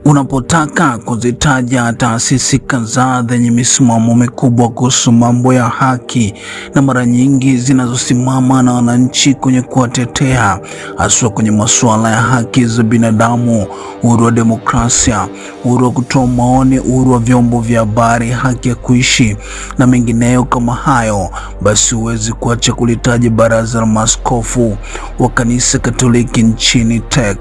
Unapotaka kuzitaja taasisi kadhaa zenye misimamo mikubwa kuhusu mambo ya haki na mara nyingi zinazosimama na wananchi kwenye kuwatetea, haswa kwenye masuala ya haki za binadamu, uhuru wa demokrasia, uhuru wa kutoa maoni, uhuru wa vyombo vya habari, haki ya kuishi na mengineyo kama hayo, basi huwezi kuacha kulitaja Baraza la Maaskofu wa Kanisa Katoliki nchini TEC,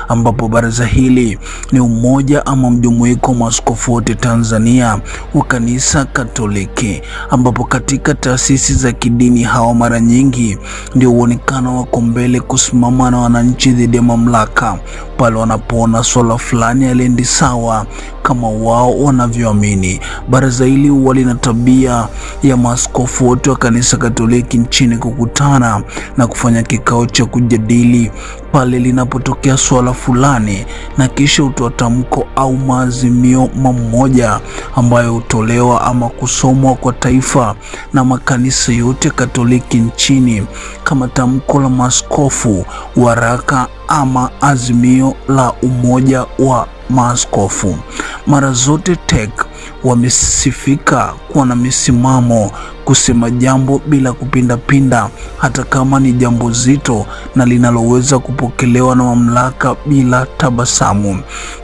ambapo baraza hili ni umoja ama mjumuiko wa maaskofu wote Tanzania wa Kanisa Katoliki, ambapo katika taasisi za kidini hawa mara nyingi ndio uonekano wako mbele kusimama na wananchi dhidi ya mamlaka pale wanapoona swala fulani haliendi sawa kama wao wanavyoamini. Baraza hili huwa lina tabia ya maaskofu wote wa Kanisa Katoliki nchini kukutana na kufanya kikao cha kujadili pale linapotokea swala fulani, na kisha hutoa tamko au maazimio mamoja ambayo hutolewa ama kusomwa kwa taifa na makanisa yote Katoliki nchini kama tamko la maaskofu, waraka ama azimio la umoja wa maaskofu. Mara zote TEC wamesifika kuwa na misimamo, kusema jambo bila kupindapinda, hata kama ni jambo zito na linaloweza kupokelewa na mamlaka bila tabasamu.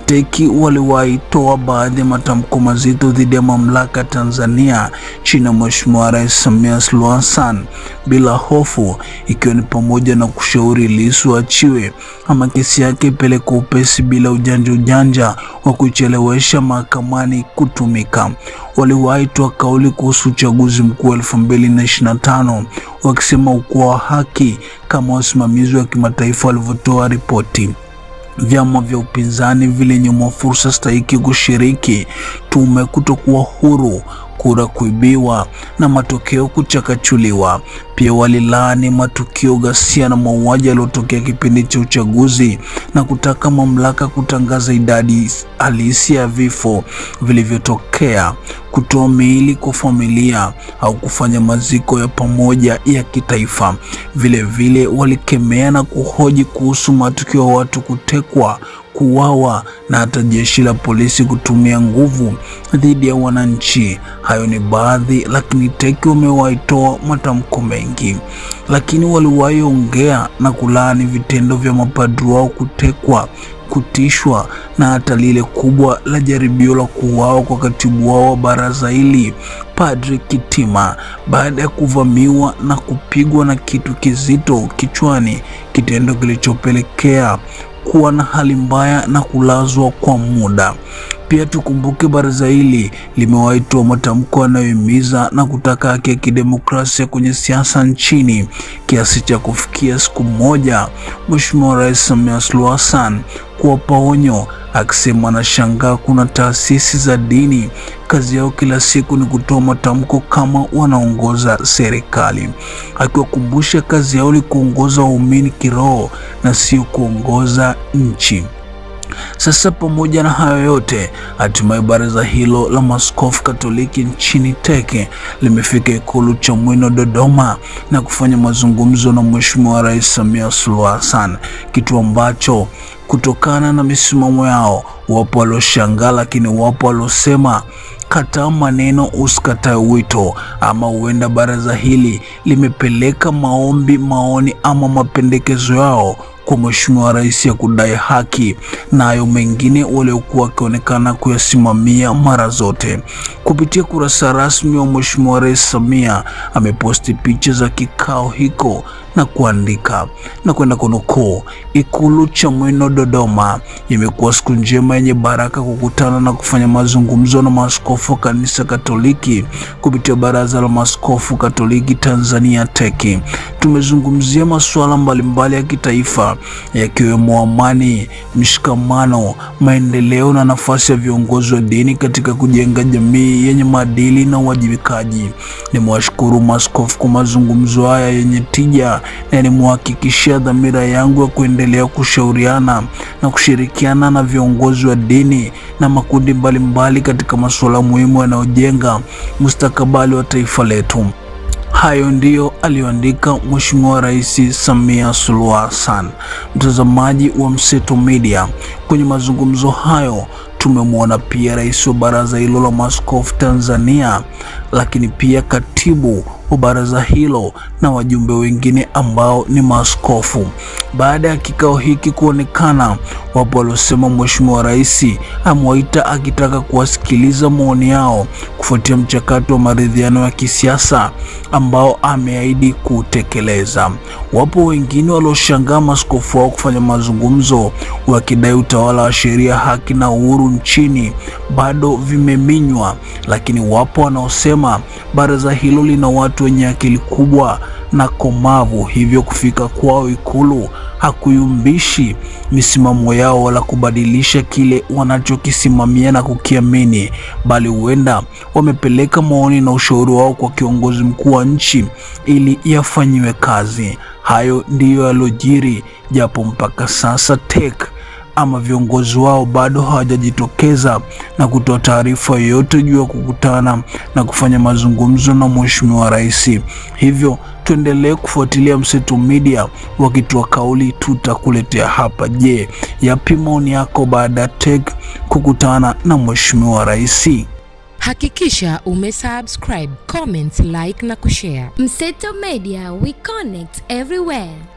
TEC waliwahi toa baadhi ya matamko mazito dhidi ya mamlaka Tanzania chini ya Mheshimiwa Rais Samia Suluhu Hassan bila hofu, ikiwa ni pamoja na kushauri Lissu achiwe ama kesi yake ipelekwe upesi bila ujanja wa kuchelewesha mahakamani kutumika. Waliwahi toa kauli kuhusu uchaguzi mkuu wa 2025 wakisema ukuwa wa haki kama wasimamizi wa kimataifa walivyotoa ripoti. Vyama vya upinzani vilinyimwa fursa stahiki kushiriki, tume kutokuwa huru, kura kuibiwa na matokeo kuchakachuliwa. Pia walilaani matukio ghasia na mauaji yaliyotokea kipindi cha uchaguzi na kutaka mamlaka kutangaza idadi halisi ya vifo vilivyotokea, kutoa miili kwa familia au kufanya maziko ya pamoja ya kitaifa. Vile walikemea na kuhoji kuhusu matukio ya watu kutekwa, kuuawa na hata jeshi la polisi kutumia nguvu dhidi ya wananchi. Hayo ni baadhi, lakini TEC wamewahi toa matamko mengi, lakini waliwahi ongea na kulaani vitendo vya mapadri wao kutekwa, kutishwa na hata lile kubwa la jaribio la kuuawa kwa katibu wao wa baraza hili, Padri Kitima, baada ya kuvamiwa na kupigwa na kitu kizito kichwani, kitendo kilichopelekea kuwa na hali mbaya na kulazwa kwa muda. Pia tukumbuke baraza hili limewahi toa matamko yanayohimiza na kutaka haki ya kidemokrasia kwenye siasa nchini, kiasi cha kufikia siku moja Mheshimiwa Rais Samia Suluhu Hassan kuwapa onyo, akisema anashangaa kuna taasisi za dini kazi yao kila siku ni kutoa matamko kama wanaongoza serikali, akiwakumbusha kazi yao ni kuongoza waumini kiroho na sio kuongoza nchi. Sasa pamoja na hayo yote, hatimaye baraza hilo la maaskofu Katoliki nchini TEC limefika Ikulu Chamwino Dodoma na kufanya mazungumzo na Mheshimiwa Rais Samia Suluhu Hassan, kitu ambacho kutokana na misimamo yao wapo walioshangaa, lakini wapo waliosema kataa maneno usikatae wito, ama huenda baraza hili limepeleka maoni ama mapendekezo yao kwa Mheshimiwa Rais ya kudai haki na hayo mengine waliokuwa wakionekana kuyasimamia mara zote. Kupitia kurasa rasmi wa Mheshimiwa Rais Samia ameposti picha za kikao hiko na kuandika na kwenda kunukuu, Ikulu Chamwino Dodoma, imekuwa siku njema yenye baraka kukutana na kufanya mazungumzo na maaskofu wa Kanisa Katoliki kupitia Baraza la Maaskofu Katoliki Tanzania TEC. Tumezungumzia masuala mbalimbali ya kitaifa yakiwemo amani, mshikamano, maendeleo na nafasi ya viongozi wa dini katika kujenga jamii yenye maadili na uwajibikaji. Nimewashukuru maaskofu kwa mazungumzo haya yenye tija na nimewahakikishia dhamira yangu ya kuendelea kushauriana na kushirikiana na viongozi wa dini na makundi mbalimbali katika masuala muhimu yanayojenga mustakabali wa taifa letu. Hayo ndiyo aliyoandika Mheshimiwa Rais Samia Suluhu Hassan. Mtazamaji wa Mseto Media, kwenye mazungumzo hayo tumemwona pia rais wa baraza hilo la maaskofu Tanzania, lakini pia katibu wa baraza hilo na wajumbe wengine ambao ni maaskofu. Baada ya kikao hiki kuonekana, wapo waliosema Mheshimiwa Rais amewaita akitaka kuwasikiliza maoni yao kufuatia mchakato wa maridhiano ya kisiasa ambao ameahidi kutekeleza. Wapo wengine walioshangaa maaskofu wao kufanya mazungumzo wakidai utawala wa sheria, haki na uhuru nchini bado vimeminywa, lakini wapo wanaosema baraza hilo lina watu wenye akili kubwa na komavu, hivyo kufika kwao Ikulu hakuyumbishi misimamo yao wala kubadilisha kile wanachokisimamia na kukiamini, bali huenda wamepeleka maoni na ushauri wao kwa kiongozi mkuu wa nchi ili yafanyiwe kazi. Hayo ndiyo yalojiri, japo mpaka sasa TEC ama viongozi wao bado hawajajitokeza na kutoa taarifa yoyote juu ya kukutana na kufanya mazungumzo na Mheshimiwa Rais. Hivyo tuendelee kufuatilia Mseto Media, wakitoa kauli tutakuletea hapa. Je, yapi maoni yako baada ya TEC kukutana na Mheshimiwa Rais? Hakikisha umesubscribe, comment, like na kushare. Mseto Media, we connect everywhere.